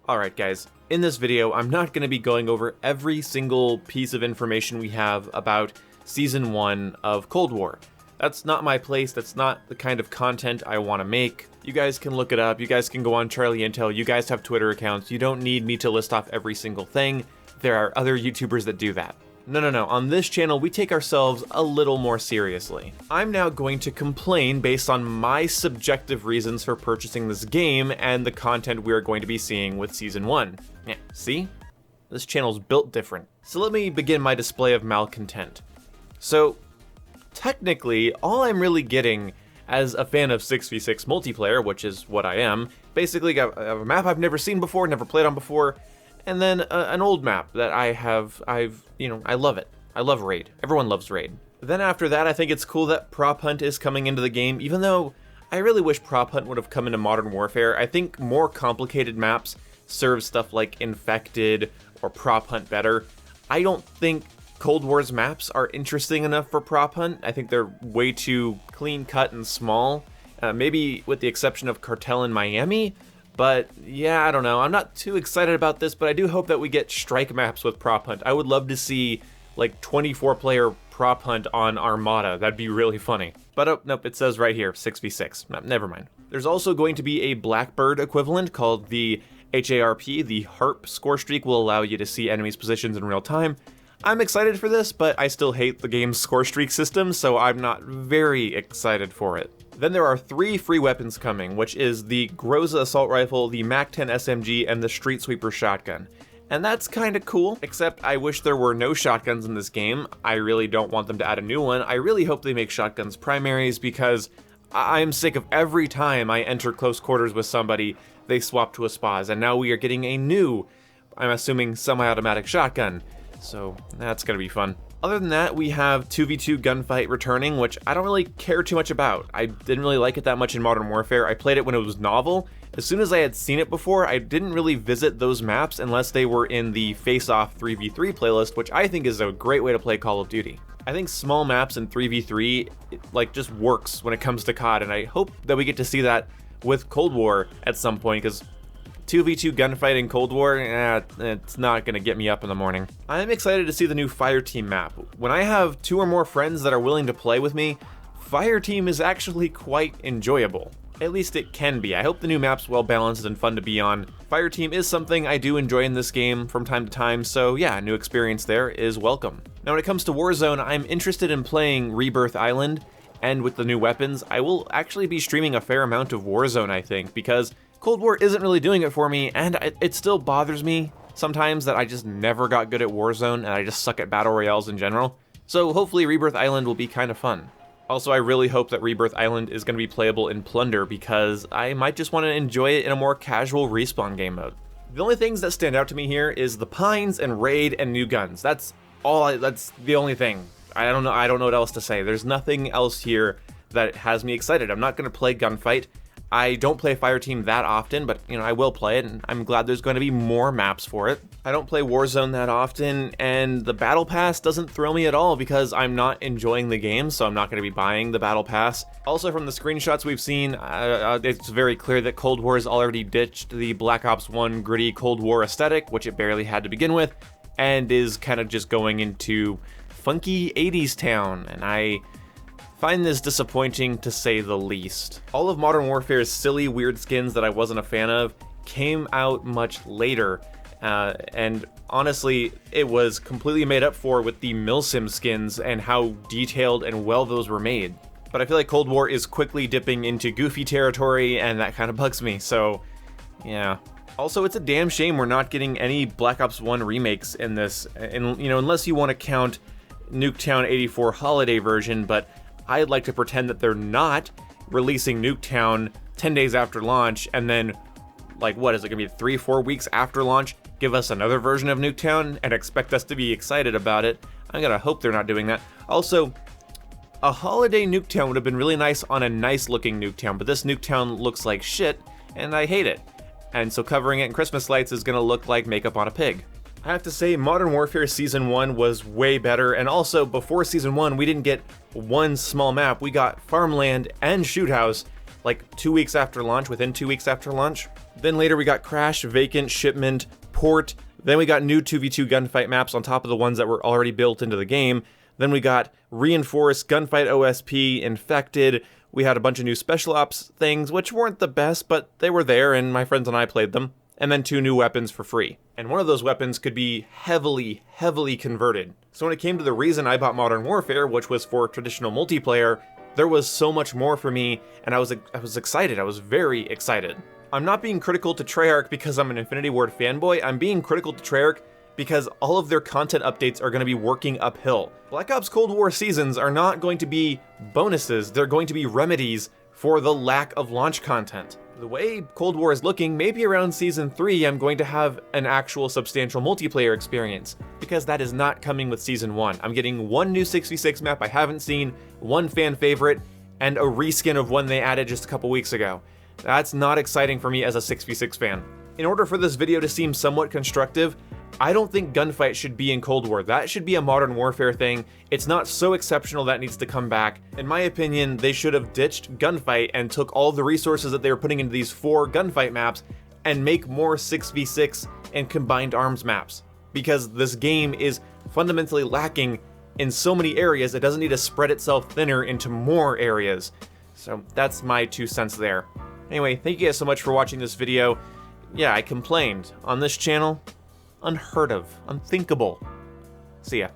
Alright guys, in this video I'm not going to be going over every single piece of information we have about Season 1 of Cold War. That's not my place, that's not the kind of content I want to make. You guys can look it up, you guys can go on Charlie Intel, you guys have Twitter accounts, you don't need me to list off every single thing. There are other YouTubers that do that. No, on this channel we take ourselves a little more seriously. I'm now going to complain based on my subjective reasons for purchasing this game and the content we are going to be seeing with Season 1. Yeah, see? This channel's built different. So let me begin my display of malcontent. So, technically, all I'm really getting as a fan of 6v6 multiplayer, which is what I am, basically got a map I've never seen before, never played on before, and then an old map that I love it. I love Raid. Everyone loves Raid. Then after that, I think it's cool that Prop Hunt is coming into the game, even though I really wish Prop Hunt would have come into Modern Warfare. I think more complicated maps serve stuff like Infected or Prop Hunt better. I don't think Cold War's maps are interesting enough for Prop Hunt. I think they're way too clean cut and small, maybe with the exception of Cartel in Miami. But yeah, I don't know. I'm not too excited about this, but I do hope that we get strike maps with Prop Hunt. I would love to see like 24-player Prop Hunt on Armada. That'd be really funny. But oh, nope, it says right here, 6v6. No, never mind. There's also going to be a Blackbird equivalent called the HARP. The HARP score streak will allow you to see enemies' positions in real time. I'm excited for this, but I still hate the game's score streak system, so I'm not very excited for it. Then there are 3 free weapons coming, which is the Groza Assault Rifle, the MAC-10 SMG, and the Street Sweeper Shotgun. And that's kinda cool, except I wish there were no shotguns in this game. I really don't want them to add a new one. I really hope they make shotguns primaries, because I'm sick of every time I enter close quarters with somebody, they swap to a SPAS, and now we are getting a new, I'm assuming, semi-automatic shotgun. So that's gonna be fun. Other than that, we have 2v2 Gunfight returning, which I don't really care too much about. I didn't really like it that much in Modern Warfare. I played it when it was novel. As soon as I had seen it before, I didn't really visit those maps unless they were in the Face Off 3v3 playlist, which I think is a great way to play Call of Duty. I think small maps in 3v3 just works when it comes to COD, and I hope that we get to see that with Cold War at some point, because 2v2 gunfight in Cold War, it's not gonna get me up in the morning. I'm excited to see the new Fireteam map. When I have 2 or more friends that are willing to play with me, Fireteam is actually quite enjoyable. At least it can be. I hope the new map's well balanced and fun to be on. Fireteam is something I do enjoy in this game from time to time, so yeah, a new experience there is welcome. Now when it comes to Warzone, I'm interested in playing Rebirth Island, and with the new weapons, I will actually be streaming a fair amount of Warzone, I think, because Cold War isn't really doing it for me, and it still bothers me sometimes that I just never got good at Warzone, and I just suck at Battle Royales in general. So hopefully Rebirth Island will be kind of fun. Also, I really hope that Rebirth Island is going to be playable in Plunder, because I might just want to enjoy it in a more casual respawn game mode. The only things that stand out to me here is the Pines and Raid and new guns. That's the only thing. I don't know what else to say. There's nothing else here that has me excited. I'm not going to play Gunfight. I don't play Fireteam that often, but I will play it, and I'm glad there's going to be more maps for it. I don't play Warzone that often, and the Battle Pass doesn't thrill me at all because I'm not enjoying the game, so I'm not going to be buying the Battle Pass. Also, from the screenshots we've seen, it's very clear that Cold War has already ditched the Black Ops 1 gritty Cold War aesthetic, which it barely had to begin with, and is kind of just going into funky 80s town, and I find this disappointing to say the least. All of Modern Warfare's silly, weird skins that I wasn't a fan of came out much later, and honestly, it was completely made up for with the Milsim skins and how detailed and well those were made. But I feel like Cold War is quickly dipping into goofy territory, and that kind of bugs me, so yeah. Also, it's a damn shame we're not getting any Black Ops 1 remakes in this, and unless you want to count Nuketown 84 holiday version, but I'd like to pretend that they're not releasing Nuketown 10 days after launch, and then, what is it gonna be, 3-4 weeks after launch, give us another version of Nuketown and expect us to be excited about it. I'm gonna hope they're not doing that. Also, a holiday Nuketown would have been really nice on a nice looking Nuketown, but this Nuketown looks like shit, and I hate it. And so covering it in Christmas lights is gonna look like makeup on a pig. I have to say, Modern Warfare Season 1 was way better, and also, before Season 1, we didn't get one small map, we got Farmland and Shoot House, like 2 weeks after launch, within 2 weeks after launch. Then later we got Crash, Vacant, Shipment, Port. Then we got new 2v2 gunfight maps on top of the ones that were already built into the game. Then we got Reinforced, Gunfight OSP, Infected. We had a bunch of new special ops things, which weren't the best, but they were there and my friends and I played them. And then 2 new weapons for free. And one of those weapons could be heavily converted. So when it came to the reason I bought Modern Warfare, which was for traditional multiplayer, there was so much more for me, and I was excited. I was very excited. I'm not being critical to Treyarch because I'm an Infinity Ward fanboy. I'm being critical to Treyarch because all of their content updates are going to be working uphill. Black Ops Cold War seasons are not going to be bonuses. They're going to be remedies for the lack of launch content. The way Cold War is looking, maybe around Season 3 I'm going to have an actual substantial multiplayer experience, because that is not coming with Season 1. I'm getting 1 new 6v6 map I haven't seen, 1 fan favorite, and a reskin of one they added just a couple weeks ago. That's not exciting for me as a 6v6 fan. In order for this video to seem somewhat constructive, I don't think Gunfight should be in Cold War. That should be a Modern Warfare thing. It's not so exceptional that needs to come back. In my opinion, they should have ditched Gunfight and took all the resources that they were putting into these 4 Gunfight maps and make more 6v6 and combined arms maps. Because this game is fundamentally lacking in so many areas, it doesn't need to spread itself thinner into more areas. So that's my 2 cents there. Anyway, thank you guys so much for watching this video. Yeah, I complained. On this channel, unheard of, unthinkable. See ya.